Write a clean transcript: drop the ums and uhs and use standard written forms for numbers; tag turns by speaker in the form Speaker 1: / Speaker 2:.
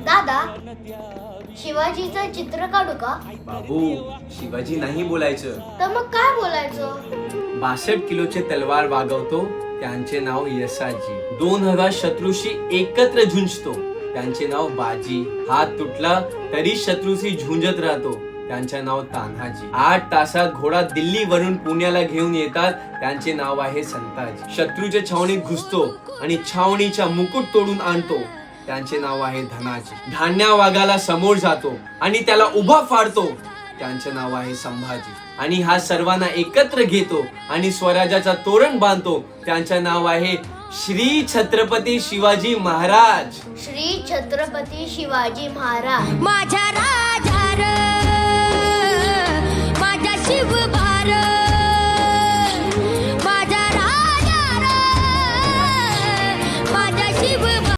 Speaker 1: दादा, शिवाजीचं चित्र काढू का?
Speaker 2: बाबू, शिवाजी नाही बोलायचं.
Speaker 1: तर मग काय बोलायचं?
Speaker 2: 62 किलोचे तलवार वागवतो, त्यांचे नाव यसाजी. 2000 शत्रूशी एकत्र झुंजतो, त्यांचे नाव बाजी. हात तुटला तरी शत्रूशी झुंजत राहतो, त्यांचे नाव तान्हाजी. 8 तासात घोडा दिल्ली वरून पुण्याला घेऊन येतात, त्यांचे नाव आहे संताजी. शत्रूच्या छावणीत घुसतो आणि छावणीचा मुकुट तोडून आणतो, त्यांचे नाव आहे धनाजी. धान्या वाघाला समोर जातो आणि त्याला उभा फाडतो, त्यांचे नाव आहे संभाजी. आणि हा सर्वांना एकत्र घेतो आणि स्वराज्याचा तोरण बांधतो, त्यांचे नाव आहे श्री छत्रपती शिवाजी महाराज.
Speaker 1: श्री छत्रपती शिवाजी महाराज.
Speaker 3: माझ्या राजा